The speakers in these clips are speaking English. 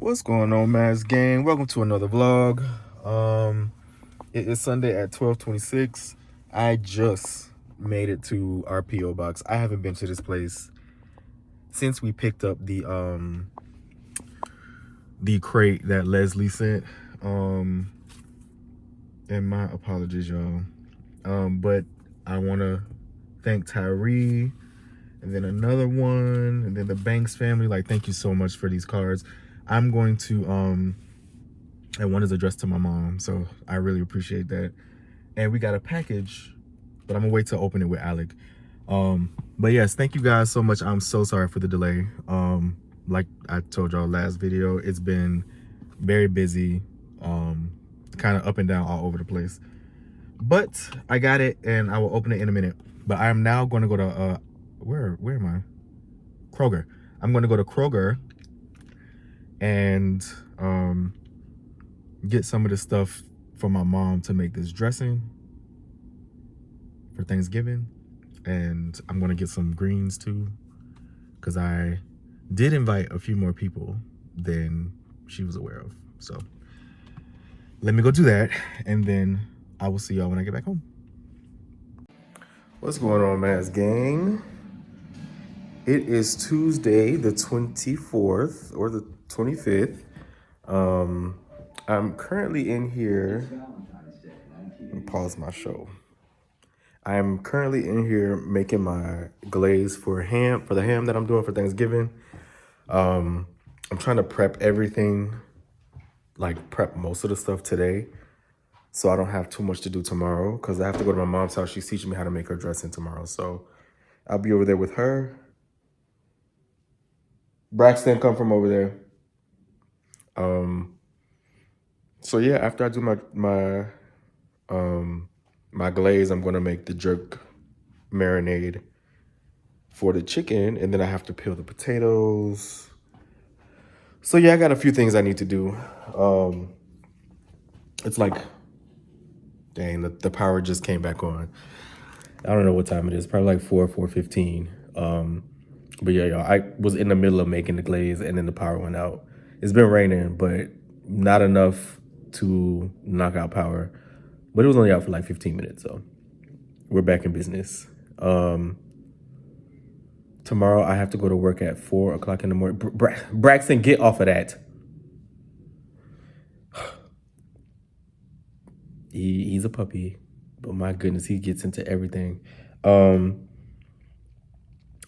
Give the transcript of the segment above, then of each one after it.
What's going on, Maz gang? Welcome to another vlog. It is Sunday at 12:26. I just made it to our PO box. I haven't been to this place since we picked up the crate that Leslie sent. And my apologies, y'all. But I want to thank Tyree, and then another one, and then the Banks family. Like, thank you so much for these cards. I'm going to and one is addressed to my mom, so I really appreciate that. And we got a package, but I'm gonna wait to open it with Alec. But yes, thank you guys so much. I'm so sorry for the delay. Like I told y'all last video, it's been very busy, kind of up and down all over the place. But I got it, and I will open it in a minute. But I am now going to go to where am I? Kroger. I'm going to go to Kroger and get some of the stuff for my mom to make this dressing for Thanksgiving. And I'm going to get some greens too, because I did invite a few more people than she was aware of. So let me go do that, and then I will see y'all when I get back home. What's going on, Mass Gang? It is Tuesday, the 24th or the 25th. I'm currently in here. Let me pause my show. I'm currently in here making my glaze for the ham that I'm doing for Thanksgiving. I'm trying to prep everything, like prep most of the stuff today, so I don't have too much to do tomorrow, because I have to go to my mom's house. She's teaching me how to make her dressing tomorrow, so I'll be over there with her. Braxton, come from over there. So yeah, after I do my glaze, I'm gonna make the jerk marinade for the chicken, and then I have to peel the potatoes. So yeah, I got a few things I need to do. It's like, dang, the power just came back on. I don't know what time it is, probably like 4:15. But yeah, y'all, I was in the middle of making the glaze, and then the power went out. It's been raining, but not enough to knock out power. But it was only out for like 15 minutes, so we're back in business. Tomorrow I have to go to work at 4 o'clock in the morning. Braxton, get off of that. He's a puppy, but my goodness, he gets into everything.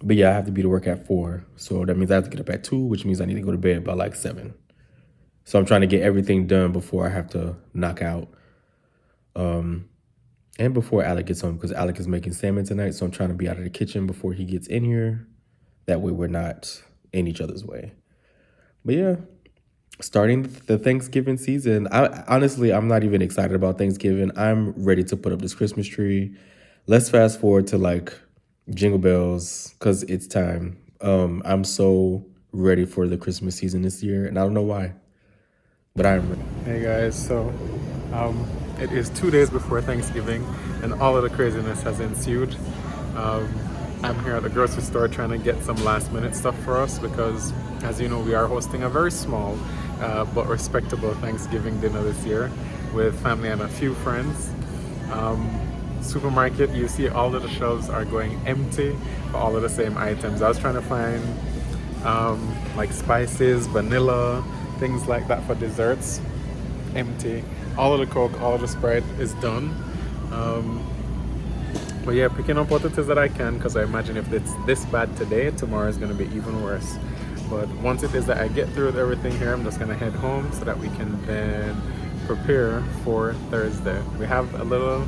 But yeah, I have to be to work at 4. So that means I have to get up at 2, which means I need to go to bed by like 7. So I'm trying to get everything done before I have to knock out. And before Alec gets home, because Alec is making salmon tonight. So I'm trying to be out of the kitchen before he gets in here. That way we're not in each other's way. But yeah, starting the Thanksgiving season. Honestly, I'm not even excited about Thanksgiving. I'm ready to put up this Christmas tree. Let's fast forward to like Jingle Bells, because it's time. I'm so ready for the Christmas season this year, and I don't know why, but I am ready. Hey guys, so it is 2 days before Thanksgiving, and all of the craziness has ensued. I'm here at the grocery store trying to get some last minute stuff for us because, as you know, we are hosting a very small but respectable Thanksgiving dinner this year with family and a few friends. Supermarket, you see all of the shelves are going empty for all of the same items. I was trying to find like spices, vanilla, things like that for desserts. Empty. All of the Coke, all of the Sprite is done. But yeah, picking up what it is that I can, because I imagine if it's this bad today, tomorrow is going to be even worse. But once it is that I get through with everything here, I'm just going to head home so that we can then prepare for Thursday. We have a little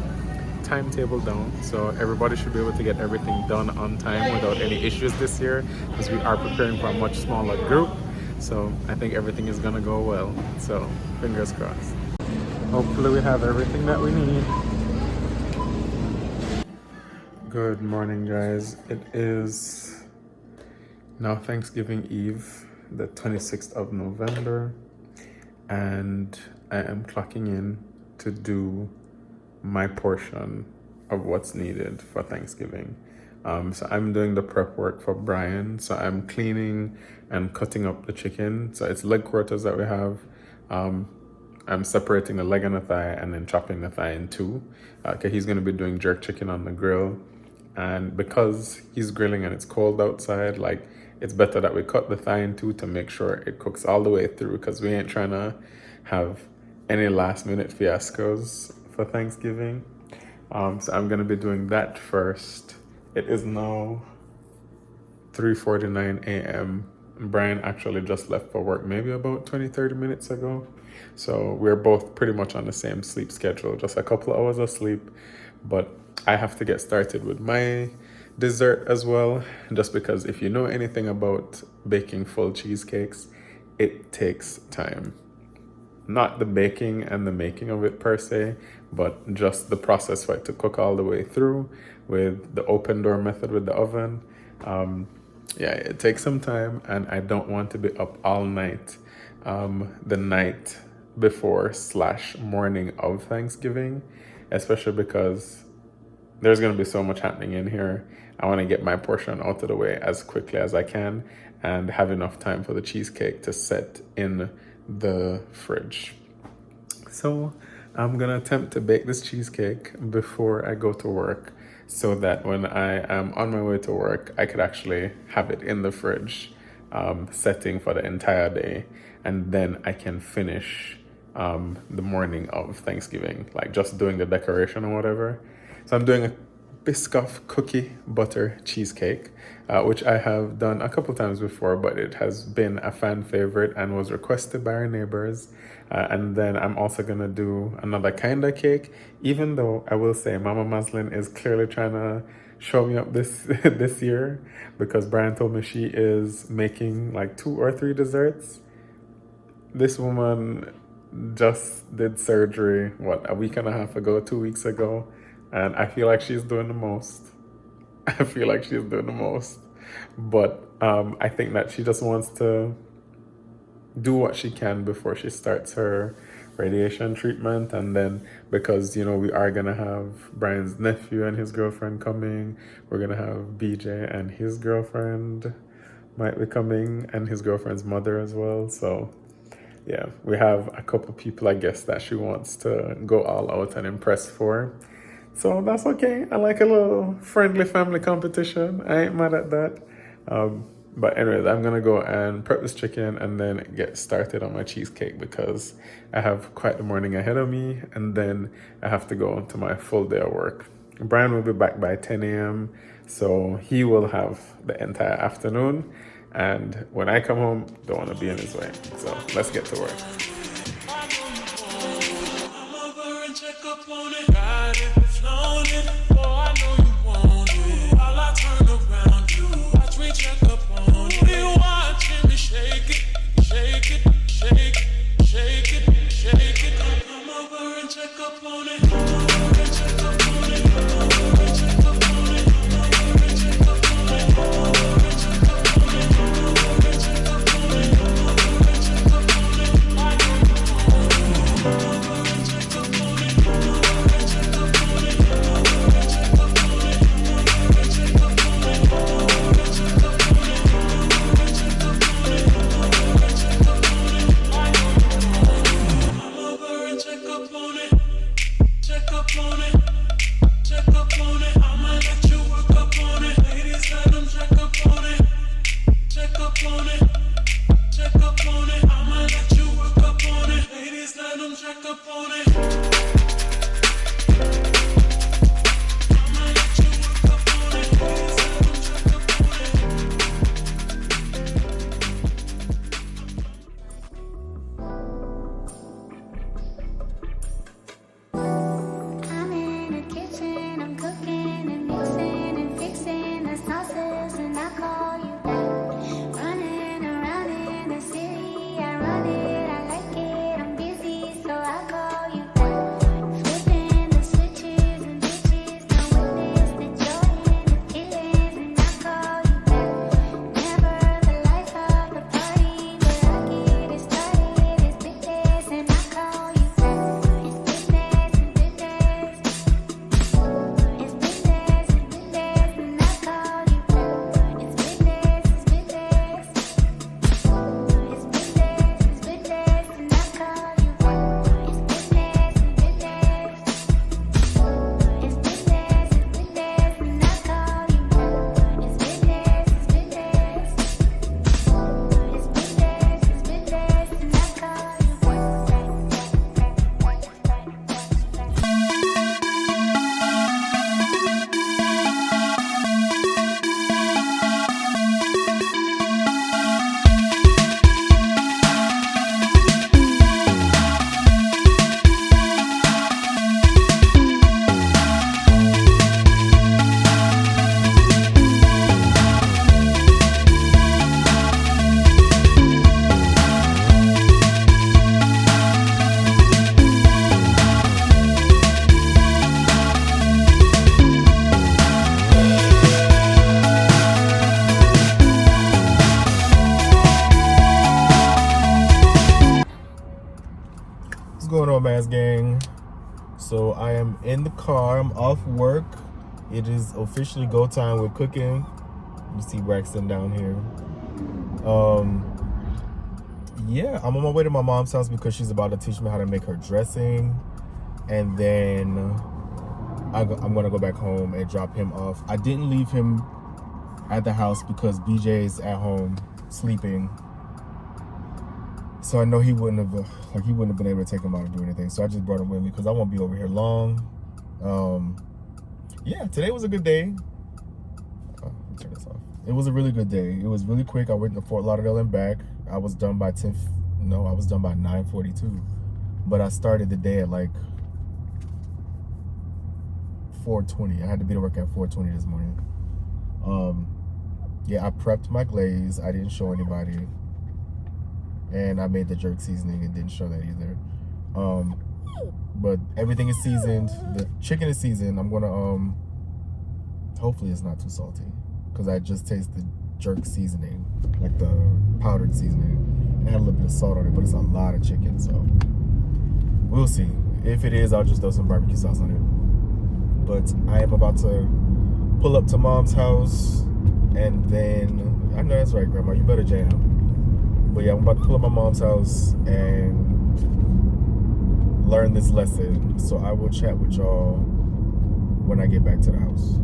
timetable down, so everybody should be able to get everything done on time without any issues this year, because we are preparing for a much smaller group. So I think everything is gonna go well. So fingers crossed. Hopefully we have everything that we need. Good morning, guys. It is now Thanksgiving Eve, the 26th of November, and I am clocking in to do my portion of what's needed for Thanksgiving. So I'm doing the prep work for Brian. So I'm cleaning and cutting up the chicken. So it's leg quarters that we have. I'm separating the leg and the thigh and then chopping the thigh in two. Okay, he's going to be doing jerk chicken on the grill. And because he's grilling and it's cold outside, like, it's better that we cut the thigh in two to make sure it cooks all the way through, because we ain't trying to have any last minute fiascos for Thanksgiving. So I'm going to be doing that first. It is now 3:49 a.m. Brian actually just left for work maybe about 20-30 minutes ago. So we're both pretty much on the same sleep schedule, just a couple of hours of sleep. But I have to get started with my dessert as well, just because if you know anything about baking full cheesecakes, it takes time. Not the baking and the making of it per se, but just the process for it to cook all the way through with the open door method with the oven. Yeah, it takes some time, and I don't want to be up all night the night before / morning of Thanksgiving, especially because there's going to be so much happening in here. I want to get my portion out of the way as quickly as I can and have enough time for the cheesecake to set in the fridge. So I'm going to attempt to bake this cheesecake before I go to work, so that when I am on my way to work, I could actually have it in the fridge, setting for the entire day. And then I can finish the morning of Thanksgiving, like just doing the decoration or whatever. So I'm doing a Biscoff cookie butter cheesecake, which I have done a couple times before, but it has been a fan favorite and was requested by our neighbors. And then I'm also gonna do another kind of cake, even though I will say Mama Maslin is clearly trying to show me up this this year, because Brian told me she is making like 2 or 3 desserts. This woman just did surgery, a week and a half ago, 2 weeks ago, and I feel like she's doing the most. I feel like she's doing the most. But I think that she just wants to do what she can before she starts her radiation treatment. And then, because, you know, we are going to have Brian's nephew and his girlfriend coming, we're going to have BJ and his girlfriend might be coming, and his girlfriend's mother as well. So yeah, we have a couple people, I guess, that she wants to go all out and impress for. So that's okay. I like a little friendly family competition. I ain't mad at that. But anyways, I'm going to go and prep this chicken and then get started on my cheesecake, because I have quite the morning ahead of me, and then I have to go to my full day of work. Brian will be back by 10 a.m., so he will have the entire afternoon. And when I come home, don't want to be in his way. So let's get to work. Running around in the city, I run it, I'm busy, so I call you. going on, Mass Gang? So I am in the car. I'm off work. It is officially go time with cooking. You see Braxton down here. Yeah, I'm on my way to my mom's house because she's about to teach me how to make her dressing, and then I'm gonna go back home and drop him off. I didn't leave him at the house because BJ's at home sleeping, so I know he wouldn't have been able to take him out and do anything. So I just brought him with me because I won't be over here long. Yeah, today was a good day. Let me turn this off. It was a really good day. It was really quick. I went to Fort Lauderdale and back. I was done by 9:42. But I started the day at like 4:20. I had to be to work at 4:20 this morning. Yeah, I prepped my glaze. I didn't show anybody. And I made the jerk seasoning and didn't show that either. But everything is seasoned. The chicken is seasoned. I'm gonna hopefully it's not too salty, because I just tasted jerk seasoning, like the powdered seasoning, and it had a little bit of salt on it, but it's a lot of chicken, so we'll see. If it is, I'll just throw some barbecue sauce on it. But I am about to pull up to mom's house, and then I know that's right, Grandma, you better jam. But yeah, I'm about to pull up my mom's house and learn this lesson, so I will chat with y'all when I get back to the house.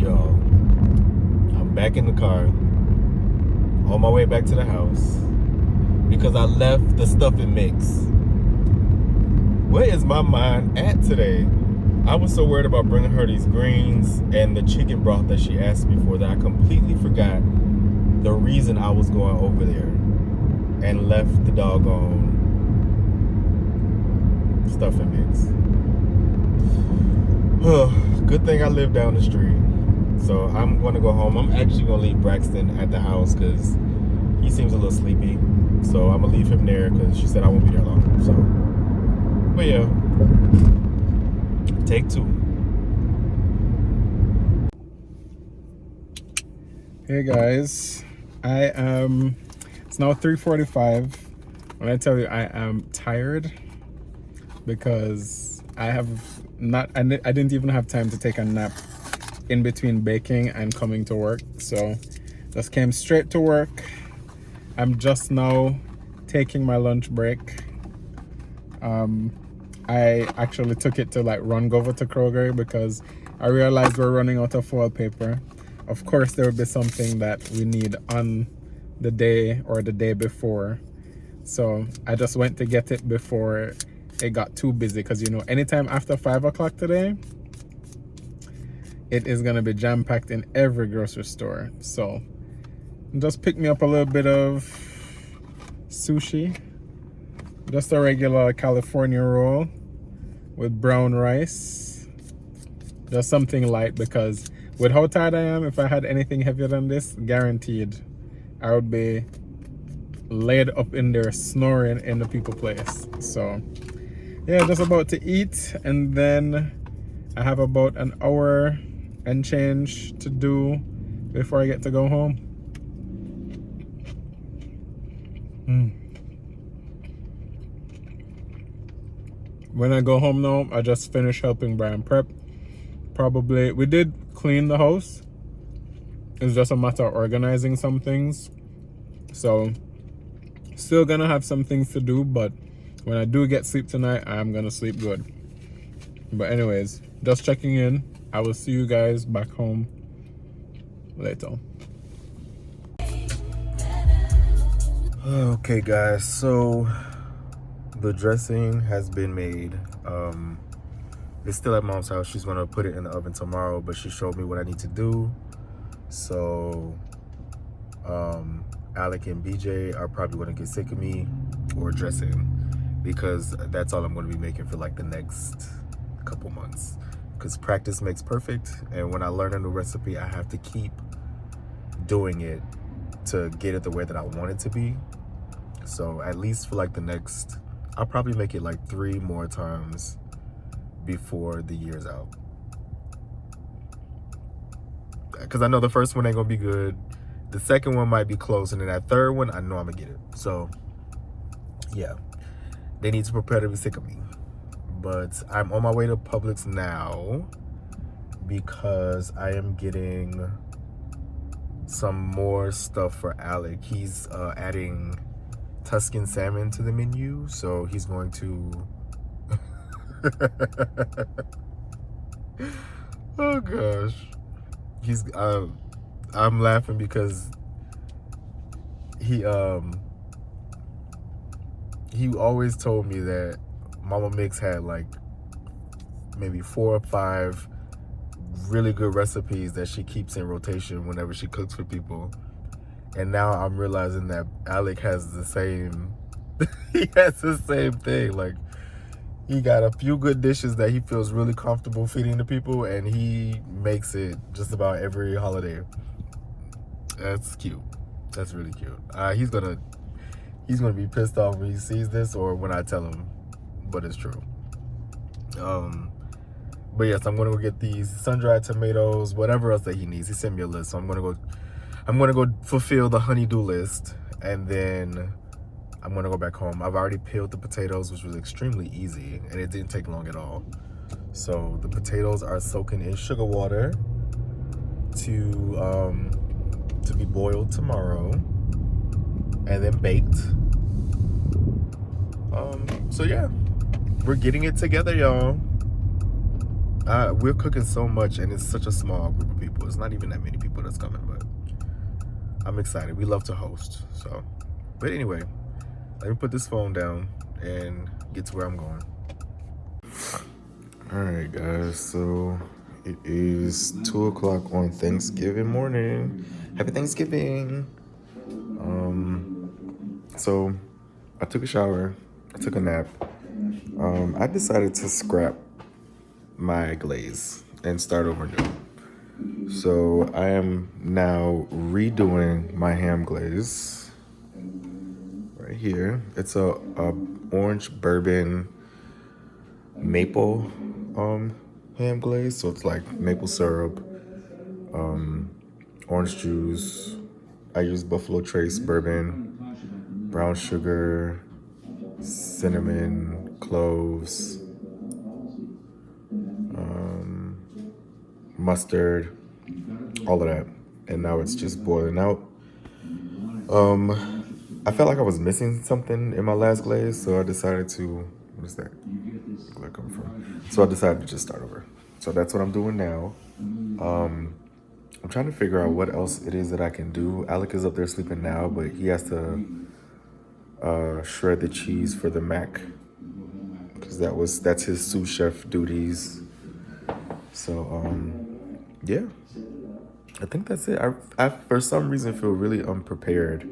Y'all, I'm back in the car on my way back to the house because I left the stuffing mix. Where is my mind at today? I was so worried about bringing her these greens and the chicken broth that she asked me for that I completely forgot the reason I was going over there and left the doggone stuffing mix. Good thing I live down the street. So I'm gonna go home. I'm actually gonna leave Braxton at the house because he seems a little sleepy. So I'm gonna leave him there because she said I won't be there long. So, but yeah, take two. Hey guys, it's now 3:45. When I tell you I am tired because I didn't even have time to take a nap in between baking and coming to work. So just came straight to work. I'm just now taking my lunch break. I actually took it to run over to Kroger because I realized we're running out of foil paper. Of course, there would be something that we need on the day or the day before. So I just went to get it before it got too busy, because anytime after 5 o'clock today, it is going to be jam-packed in every grocery store. So just pick me up a little bit of sushi, just a regular California roll with brown rice, just something light, because with how tired I am, if I had anything heavier than this, guaranteed I would be laid up in there snoring in the people place. So yeah, just about to eat, and then I have about an hour and change to do before I get to go home. When I go home now, I just finish helping Brian prep. Probably, we did clean the house. It's just a matter of organizing some things. So, still gonna have some things to do, but when I do get sleep tonight, I'm gonna sleep good. But anyways, just checking in. I will see you guys back home later. Okay guys, so the dressing has been made. It's still at mom's house. She's gonna put it in the oven tomorrow, but she showed me what I need to do. So Alec and BJ are probably gonna get sick of me or dressing, because that's all I'm gonna be making for like the next couple months, because practice makes perfect, and when I learn a new recipe, I have to keep doing it to get it the way that I want it to be. So at least for like the next, I'll probably make it like 3 more times before the year's out, because I know the first one ain't gonna be good, the second one might be close, and then that third one I know I'm gonna get it. So yeah, they need to prepare to be sick of me. But I'm on my way to Publix now because I am getting some more stuff for Alec. He's adding Tuscan salmon to the menu, so he's going to oh gosh, he's I'm laughing because he always told me that Mama Mix had like maybe 4 or 5 really good recipes that she keeps in rotation whenever she cooks for people. And now I'm realizing that Alec has the same he has the same thing. Like, he got a few good dishes that he feels really comfortable feeding to people, and he makes it just about every holiday. That's cute. That's really cute. He's gonna be pissed off when he sees this or when I tell him, but it's true. But yes, I'm gonna go get these sun-dried tomatoes, whatever else that he needs. He sent me a list, so I'm gonna go fulfill the honey-do list, and then I'm gonna go back home. I've already peeled the potatoes, which was extremely easy, and it didn't take long at all. So the potatoes are soaking in sugar water to be boiled tomorrow, and then baked. So yeah, we're getting it together, y'all. We're cooking so much, and it's such a small group of people. It's not even that many people that's coming, but I'm excited. We love to host. So, but anyway, let me put this phone down and get to where I'm going. All right, guys. So it is 2 o'clock on Thanksgiving morning. Happy Thanksgiving. So I took a shower. I took a nap. I decided to scrap my glaze and start over new. So I am now redoing my ham glaze right here. It's a orange bourbon maple ham glaze. So it's like maple syrup, orange juice. I use Buffalo Trace bourbon, brown sugar, cinnamon, cloves, mustard, all of that. And now it's just boiling out. I felt like I was missing something in my last glaze, so I decided to, what is that? Where it come from? So I decided to just start over. So that's what I'm doing now. I'm trying to figure out what else it is that I can do. Alec is up there sleeping now, but he has to shred the cheese for the mac, because that's his sous chef duties. So yeah, I think that's it. I for some reason feel really unprepared.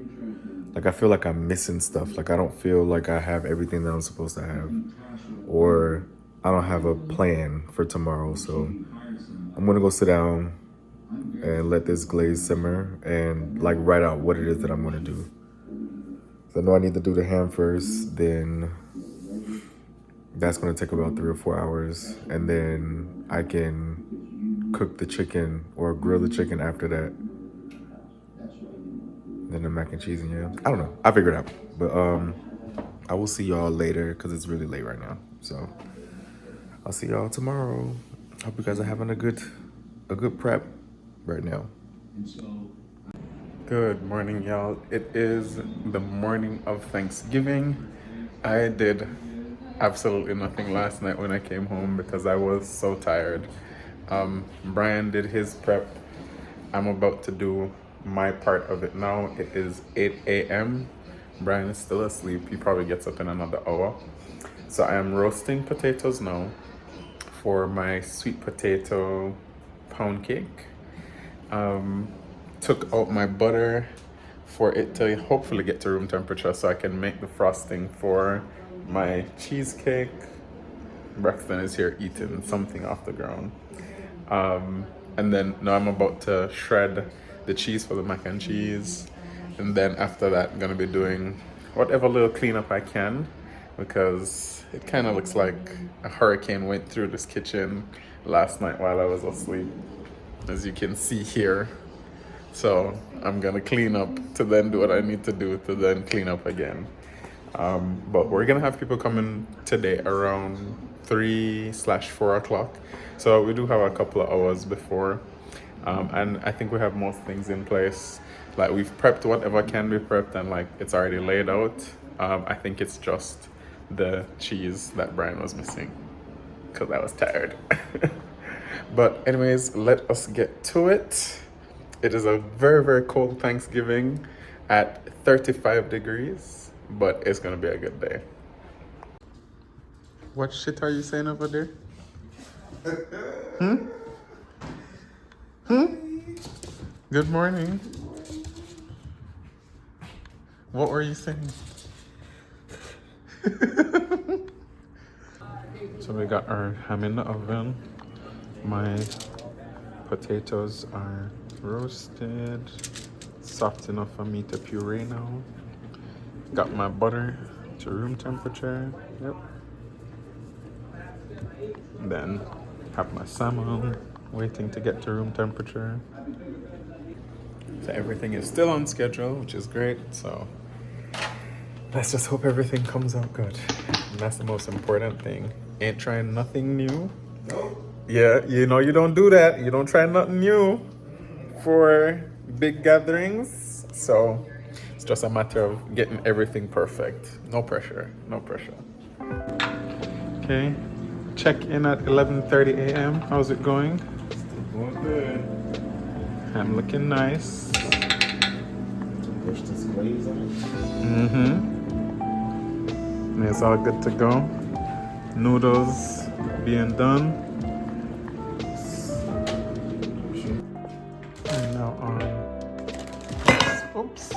Like, I feel like I'm missing stuff. Like, I don't feel like I have everything that I'm supposed to have, or I don't have a plan for tomorrow. So I'm gonna go sit down and let this glaze simmer and like write out what it is that I'm gonna do. So I know I need to do the ham first, then that's gonna take about 3 or 4 hours, and then I can cook the chicken or grill the chicken after that. Then the mac and cheese, and yeah, I don't know. I'll figure it out. But I will see y'all later because it's really late right now. So I'll see y'all tomorrow. Hope you guys are having a good prep right now. Good morning, y'all. It is the morning of Thanksgiving. I did absolutely nothing last night when I came home because I was so tired. Brian did his prep. I'm about to do my part of it now. It is 8 a.m. Brian is still asleep. He probably gets up in another hour. So I am roasting potatoes now for my sweet potato pound cake. Took out my butter for it to hopefully get to room temperature so I can make the frosting for my cheesecake. Braxton is here eating something off the ground. And then now I'm about to shred the cheese for the mac and cheese. And then after that, I'm gonna be doing whatever little cleanup I can, because it kind of looks like a hurricane went through this kitchen last night while I was asleep, as you can see here. So I'm gonna clean up to then do what I need to do to then clean up again. But we're gonna have people coming today around 3/4 o'clock. So we do have a couple of hours before. And I think we have most things in place. Like we've prepped whatever can be prepped and like it's already laid out. I think it's just the cheese that Brian was missing because I was tired. But anyways, let us get to it. It is a very, very cold Thanksgiving at 35 degrees, but it's gonna be a good day. What shit are you saying over there? Good morning. What were you saying? So we got our ham in the oven. My potatoes are roasted, soft enough for me to puree now. Got my butter to room temperature. Yep. Then have my salmon waiting to get to room temperature. So everything is still on schedule, which is great. So let's just hope everything comes out good. And that's the most important thing. Ain't trying nothing new. Yeah, you know you don't do that. You don't try nothing new for big gatherings. So it's just a matter of getting everything perfect. No pressure, no pressure. Okay, check in at 11:30 a.m. How's it going? Still going good. I'm looking nice. Push this glaze on it. And it's all good to go. Noodles being done. And now on. Oops.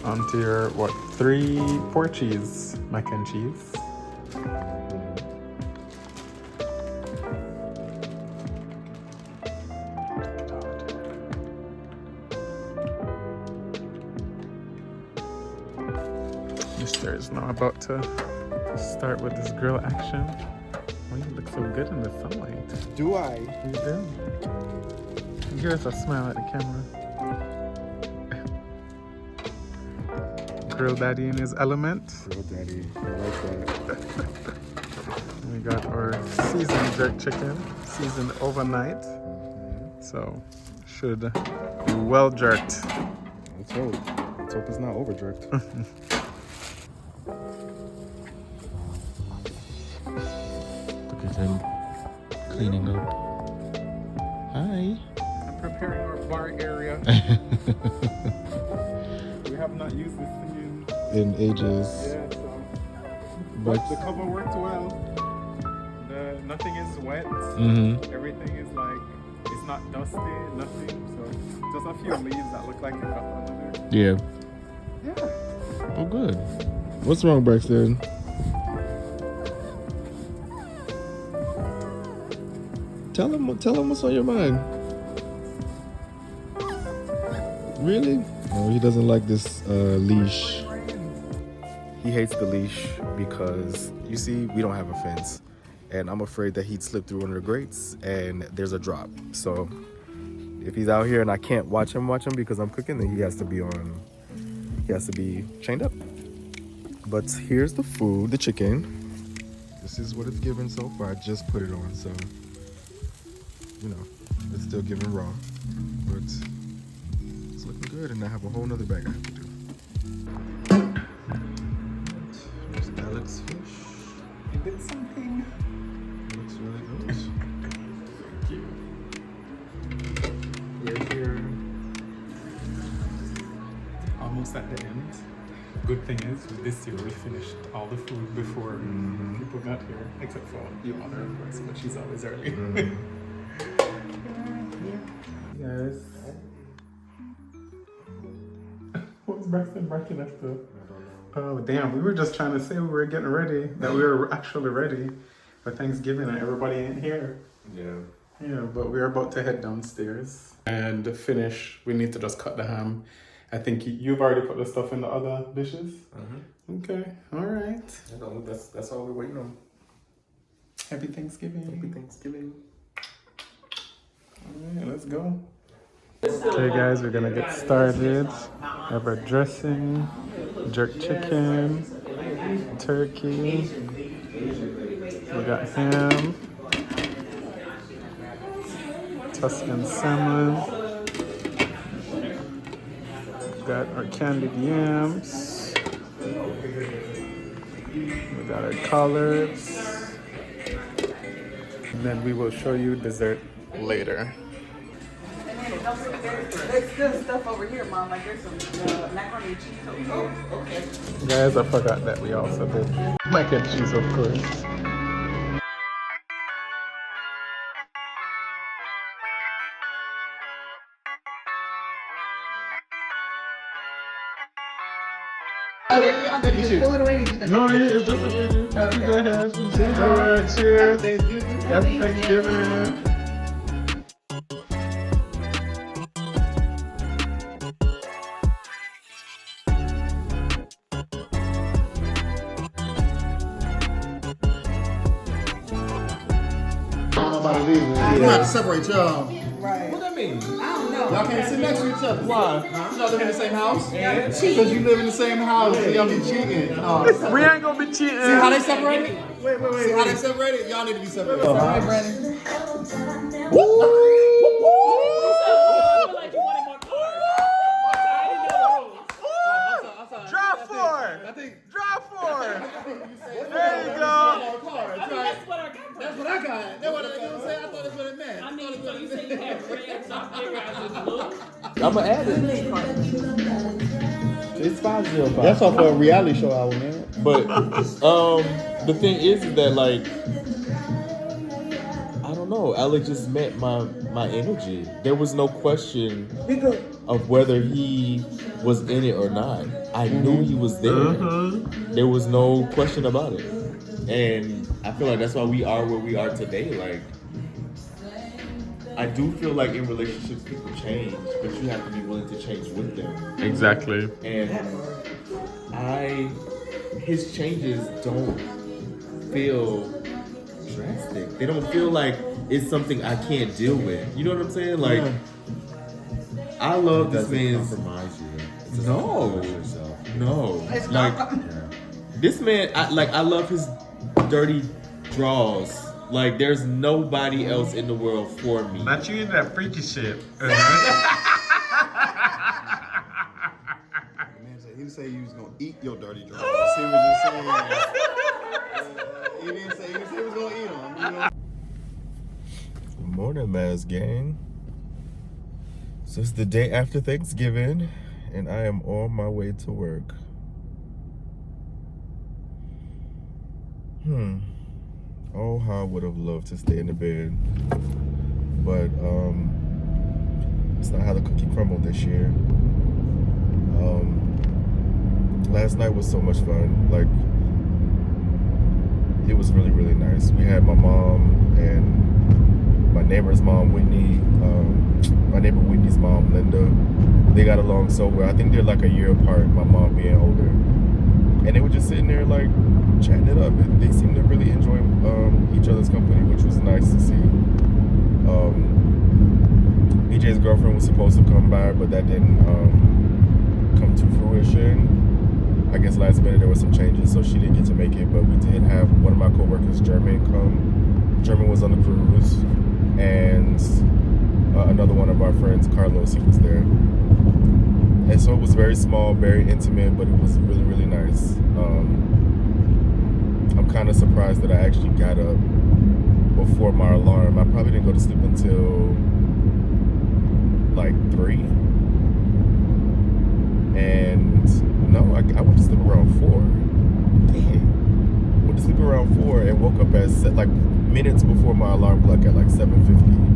Onto your, what, 3 pork cheese, mac and cheese. Mister is now about to start with this grill action. Oh, you look so good in the sunlight. Do I? You do. Give us a smile at the camera. Grill daddy in his element. Grill daddy. I like that. We got our seasoned jerk chicken, seasoned overnight. So should be well jerked. Let's hope. Let's hope it's not over jerked. Look at him cleaning up. Hi. I'm preparing our bar area. We have not used this thing In ages. yeah, so. But The cover worked well. Nothing is wet. Everything is like, it's not dusty, nothing. So just a few leaves that look like they got under there. yeah. Yeah. Oh, good. What's wrong, Braxton? Tell him what's on your mind. Really? No, he doesn't like this leash. He hates the leash because, you see, we don't have a fence. And I'm afraid that he'd slip through one of the grates and there's a drop. So if he's out here and I can't watch him because I'm cooking, then he has to be chained up. But here's the food, the chicken. This is what it's given so far. I just put it on, so, you know, it's still giving raw. But it's looking good, and I have a whole nother bag I have to do. Here's Alex fish. You did something. Looks really good. Thank you. We're here. Almost at the end. Good thing is, with this year we finished all the food before people got here, except for your mother, of course, but she's always early. Yes. What was Braxton barking after? Oh damn, we were just trying to say we were getting ready, that we were actually ready for Thanksgiving and everybody ain't here. Yeah. Yeah, but we're about to head downstairs and finish. We need to just cut the ham. I think you've already put the stuff in the other dishes. Okay, all right. That's all we're waiting on. Happy Thanksgiving. Happy Thanksgiving. All right, let's go. Okay guys, we're gonna get started. We have our dressing, jerk chicken, turkey, we got ham, Tuscan salmon, we got our candied yams, we got our collards, and then we will show you dessert later. There's still stuff over here, Mom. Like there's some macaroni and cheese over here. Oh, okay. Guys, I forgot that we also did mac and cheese, of course. Pull it away. No, it's just okay. Go ahead. All right, cheers. Happy Thanksgiving. You have to separate y'all. Right. What that mean? I don't know. Y'all can't sit next to each other. Why? Y'all live in the same house? Yeah. Because you live in the same house, so y'all be cheating. We ain't gonna be cheating. See how they separated? Wait. See how they separated? Y'all need to be separated. Hi, Brandon. Drop four. Drop four. There you go. That's what I got. That's what I was saying. I thought that's what it meant. I mean, so you say you have red, so I figure I just look. I'm gonna add it. It's 505. That's off a reality show album, man. But the thing is that like I don't know. Alex just met my energy. There was no question of whether he was in it or not. I knew he was there. There was no question about it. And I feel like that's why we are where we are today. Like, I do feel like in relationships people change, but you have to be willing to change with them. Exactly. And his changes don't feel drastic. They don't feel like it's something I can't deal with. You know what I'm saying? Like, I love this man's. Compromise you. No, Yourself. no. Like, this man, I love his dirty draws. Like, there's nobody else in the world for me. Not you in that freaky shit. He didn't say he was gonna eat your dirty drawers. He was just saying. He didn't say he was gonna eat them. You know? Good morning, Maz gang. So it's the day after Thanksgiving, and I am on my way to work. Oh, how I would have loved to stay in the bed, but it's not how the cookie crumbled this year. Last night was so much fun. Like, it was really, really nice. We had my mom and my neighbor's mom, Whitney, my neighbor Whitney's mom, Linda. They got along so well. I think they're like a year apart, my mom being older. And they were just sitting there like chatting it up. They seemed to really enjoy each other's company, which was nice to see. BJ's girlfriend was supposed to come by, but that didn't come to fruition. I guess last minute there were some changes, so she didn't get to make it. But we did have one of my coworkers, Jermaine, come. Jermaine was on the cruise, and another one of our friends, Carlos, he was there. And so it was very small, very intimate, but it was really, really nice. I'm kind of surprised that I actually got up before my alarm. I probably didn't go to sleep until like 3. And no, I went to sleep around 4. Dang. Went to sleep around 4 and woke up at like minutes before my alarm clock at like 7:50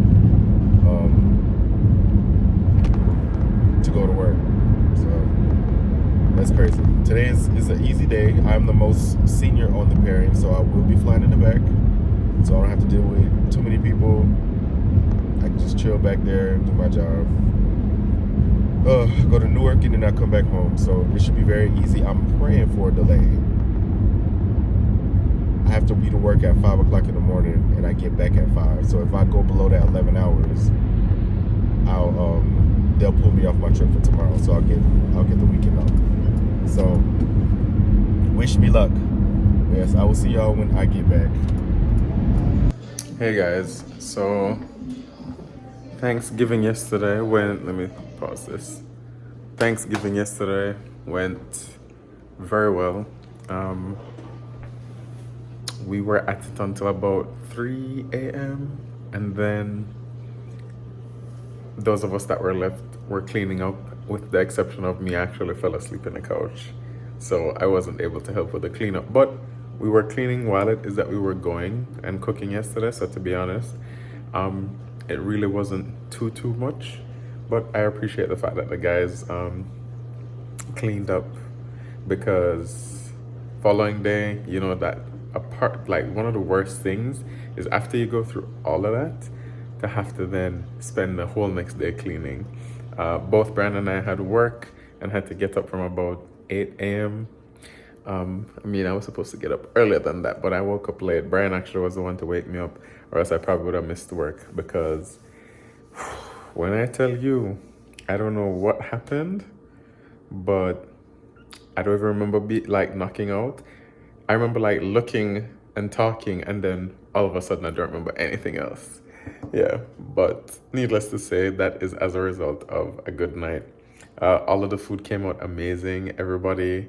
to go to work. So that's crazy. Today is an easy day. I'm the most senior on the pairing, so I will be flying in the back. So I don't have to deal with too many people. I can just chill back there and do my job. Go to Newark and then I come back home. So it should be very easy. I'm praying for a delay. I have to be to work at 5 o'clock in the morning and I get back at 5. So if I go below that 11 hours, I'll they'll pull me off my trip for tomorrow, so I'll get the weekend off. So wish me luck. Yes, I will see y'all when I get back. Hey guys, so Thanksgiving yesterday went, let me pause this. Thanksgiving yesterday went very well. We were at it until about 3 a.m. and then those of us that were left were cleaning up, with the exception of me. I actually fell asleep in the couch, so I wasn't able to help with the cleanup. But we were cleaning while it is that we were going and cooking yesterday, so to be honest, it really wasn't too much. But I appreciate the fact that the guys cleaned up, because following day, you know, that apart, like one of the worst things is after you go through all of that, to have to then spend the whole next day cleaning. Both Brian and I had work and had to get up from about 8 a.m. I mean, I was supposed to get up earlier than that, but I woke up late. Brian actually was the one to wake me up, or else I probably would have missed work, because when I tell you, I don't know what happened, but I don't even remember knocking out. I remember like looking and talking, and then all of a sudden I don't remember anything else. Yeah, but needless to say, that is as a result of a good night. All of the food came out amazing. Everybody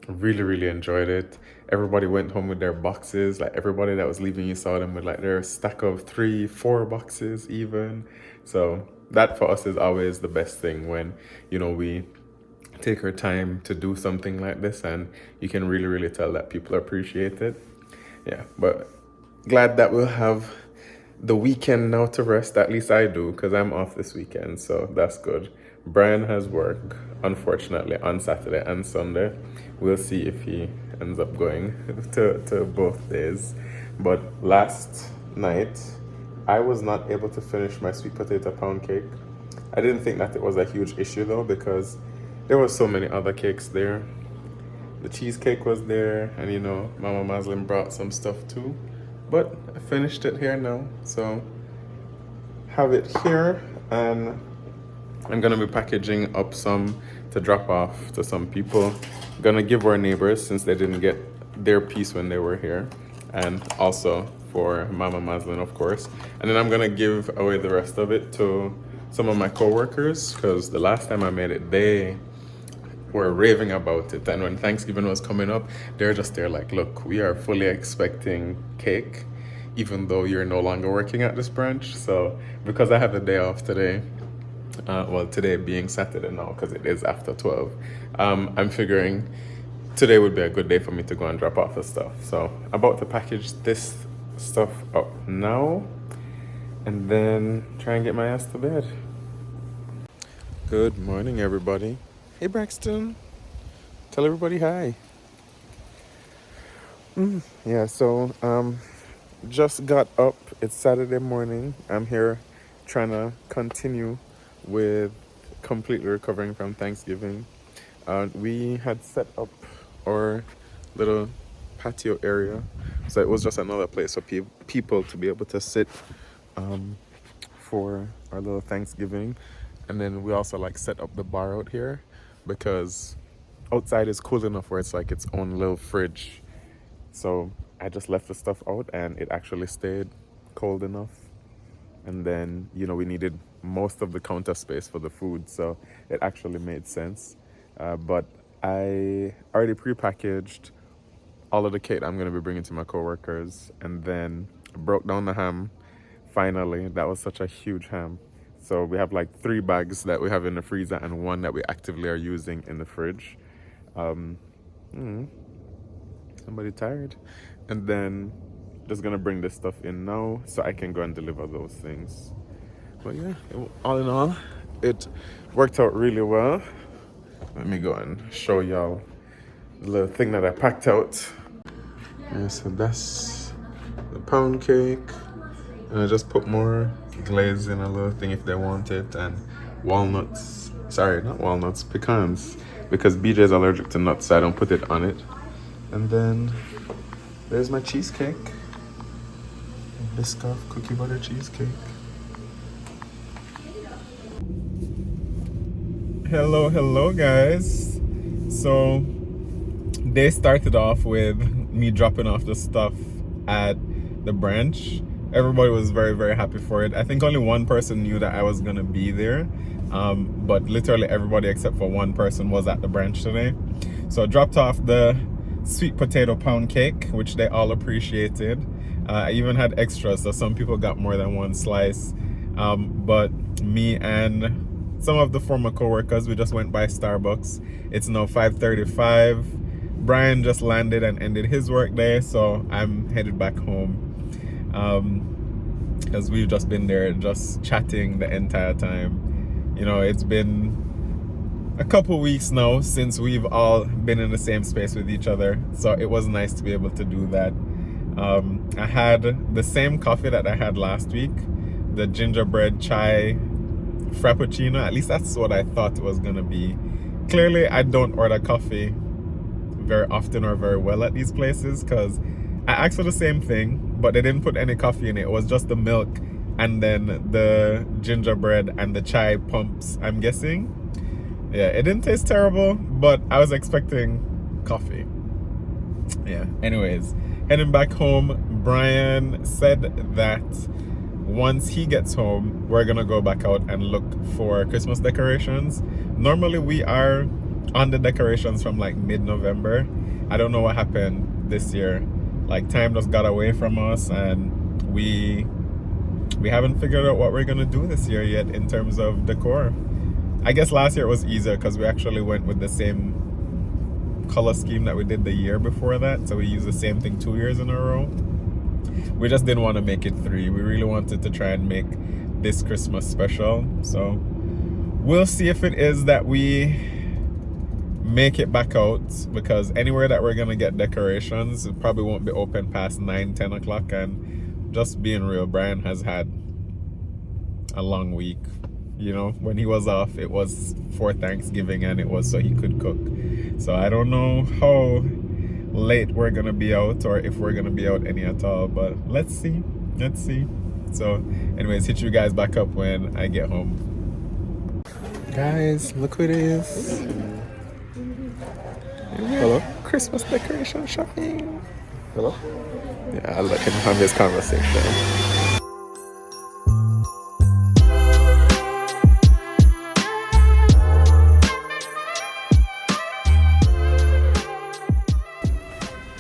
really enjoyed it. Everybody went home with their boxes. Like everybody that was leaving, you saw them with like their stack of 3-4 boxes even. So that for us is always the best thing, when, you know, we take our time to do something like this, and you can really tell that people appreciate it. Yeah, but glad that we'll have the weekend now to rest. At least I do, because I'm off this weekend, so that's good. Brian has work, unfortunately, on Saturday and Sunday. We'll see if he ends up going to both days. But last night, I was not able to finish my sweet potato pound cake. I didn't think that it was a huge issue though, because there were so many other cakes there. The cheesecake was there, and you know, Mama Mazelin brought some stuff too. But I finished it here now, so have it here, and I'm gonna be packaging up some to drop off to some people. Gonna give our neighbors, since they didn't get their piece when they were here, and also for Mama Mazelin, of course. And then I'm gonna give away the rest of it to some of my coworkers, because the last time I made it, they were raving about it. And when Thanksgiving was coming up, they're just there like, look, we are fully expecting cake, even though you're no longer working at this branch. So because I have a day off today, well, today being Saturday now, because it is after 12, I'm figuring today would be a good day for me to go and drop off the stuff. So about to package this stuff up now, and then try and get my ass to bed. Good morning, everybody. Hey, Braxton. Tell everybody hi. Yeah, so just got up. It's Saturday morning. I'm here trying to continue with completely recovering from Thanksgiving. We had set up our little patio area, so it was just another place for people to be able to sit for our little Thanksgiving. And then we also like set up the bar out here, because outside is cool enough where it's like its own little fridge. So I just left the stuff out, and it actually stayed cold enough. And then, you know, we needed most of the counter space for the food, so it actually made sense. But I already prepackaged all of the cake I'm going to be bringing to my coworkers, and then broke down the ham. Finally, that was such a huge ham. So we have like 3 bags that we have in the freezer, and 1 that we actively are using in the fridge. Somebody tired. And then just gonna bring this stuff in now so I can go and deliver those things. But yeah, all in all, it worked out really well. Let me go and show y'all the little thing that I packed out. Yeah, so that's the pound cake. And I just put more glaze in a little thing if they want it, and walnuts. Sorry, not walnuts, pecans. Because BJ is allergic to nuts, so I don't put it on it. And then there's my cheesecake. Biscoff cookie butter cheesecake. Hello, guys. So they started off with me dropping off the stuff at the branch. Everybody was very, very happy for it. I think only one person knew that I was gonna be there, but literally everybody except for one person was at the branch today. So I dropped off the sweet potato pound cake, which they all appreciated. I even had extras, so some people got more than one slice. But me and some of the former co-workers, we just went by Starbucks. It's now 5:35. Brian just landed and ended his work day, so I'm headed back home. Because we've just been there just chatting the entire time. You know, it's been a couple weeks now since we've all been in the same space with each other, so it was nice to be able to do that. I had the same coffee that I had last week, the gingerbread chai frappuccino. At least that's what I thought it was gonna be. Clearly I don't order coffee very often or very well at these places, because I asked for the same thing, but they didn't put any coffee in it. It was just the milk and then the gingerbread and the chai pumps, I'm guessing. Yeah, it didn't taste terrible, but I was expecting coffee. Yeah, anyways, heading back home. Brian said that once he gets home, we're gonna go back out and look for Christmas decorations. Normally we are on the decorations from like mid-November. I don't know what happened this year. Like, time just got away from us, and we haven't figured out what we're gonna do this year yet in terms of decor. I guess last year it was easier because we actually went with the same color scheme that we did the year before that, so we used the same thing 2 years in a row. We just didn't want to make it 3. We really wanted to try and make this Christmas special, so we'll see if it is that we make it back out, because anywhere that we're gonna get decorations, it probably won't be open past 9-10 o'clock. And just being real, Brian has had a long week. You know, when he was off, it was for Thanksgiving, and it was so he could cook. So I don't know how late we're gonna be out, or if we're gonna be out any at all, but let's see. So anyways, hit you guys back up when I get home. Guys, look who it is. Hello. Christmas decoration shopping. Hello. Yeah, I'll let him have his conversation.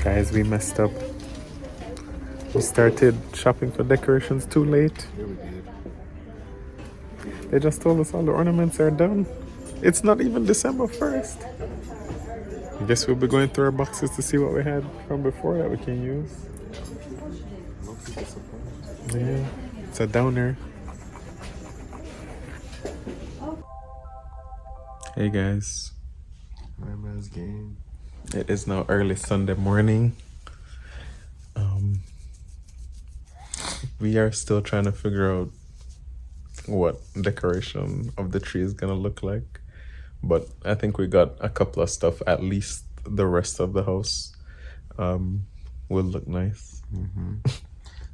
Guys, we messed up. We started shopping for decorations too late. They just told us all the ornaments are done. It's not even December 1st. I guess we'll be going through our boxes to see what we had from before that we can use. Yeah, it's a downer. Hey guys. Game. It is now early Sunday morning. We are still trying to figure out what decoration of the tree is gonna look like, but I think we got a couple of stuff. At least the rest of the house will look nice.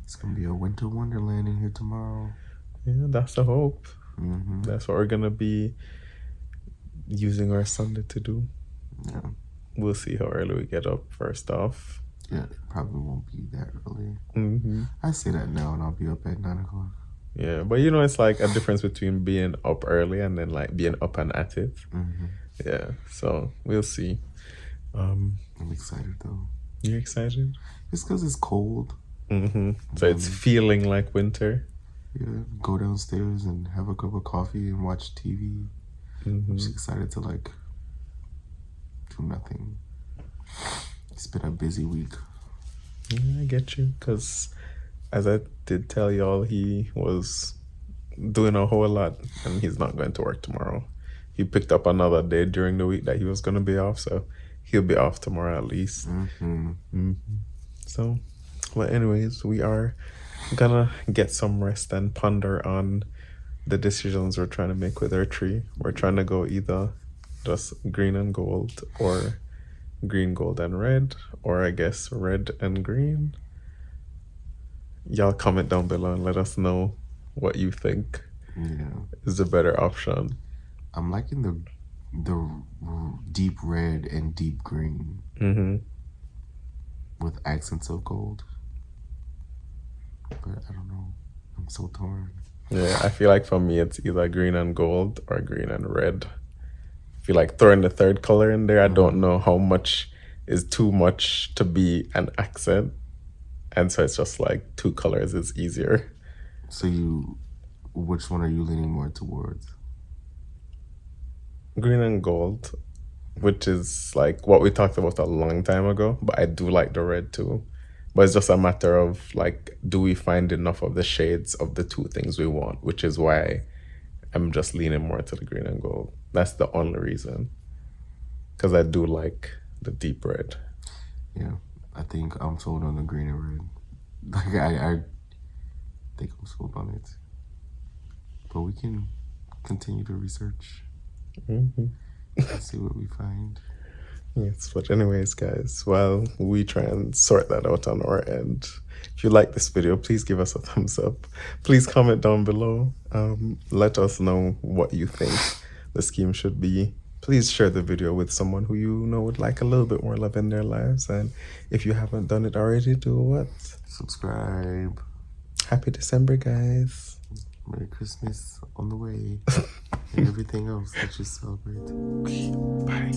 It's gonna be a winter wonderland in here tomorrow. Yeah, that's the hope. That's what we're gonna be using our Sunday to do. Yeah. We'll see how early we get up first off. Yeah, it probably won't be that early. I say that now, and I'll be up at 9 o'clock. Yeah, but you know, it's like a difference between being up early and then like being up and at it. Yeah, so we'll see. I'm excited though. You're excited? It's because it's cold. So it's feeling like winter. Yeah, go downstairs and have a cup of coffee and watch TV. I'm just excited to like do nothing. It's been a busy week. Yeah, I get you. Because as I did tell y'all, he was doing a whole lot, and he's not going to work tomorrow. He picked up another day during the week that he was going to be off, so he'll be off tomorrow at least. So, well, anyways, we are gonna get some rest and ponder on the decisions we're trying to make with our tree. We're trying to go either just green and gold, or green, gold, and red, or I guess red and green. Y'all comment down below and let us know what you think is a better option. I'm liking the the deep red and deep green with accents of gold. But I don't know. I'm so torn. Yeah, I feel like for me it's either green and gold or green and red. I feel like throwing the third color in there, I don't know how much is too much to be an accent. And so it's just like 2 colors is easier. So which one are you leaning more towards? Green and gold, which is like what we talked about a long time ago, but I do like the red too. But it's just a matter of like, do we find enough of the shades of the 2 things we want, which is why I'm just leaning more to the green and gold. That's the only reason. Because I do like the deep red. Yeah, I think I'm sold on the green and red. Like I think I'm sold on it. But we can continue to research. See what we find. Yes, but anyways, guys, while we try and sort that out on our end, if you like this video, please give us a thumbs up. Please comment down below. Let us know what you think the scheme should be. Please share the video with someone who you know would like a little bit more love in their lives. And if you haven't done it already, do what? Subscribe. Happy December, guys. Merry Christmas on the way. And everything else that you celebrate. Bye.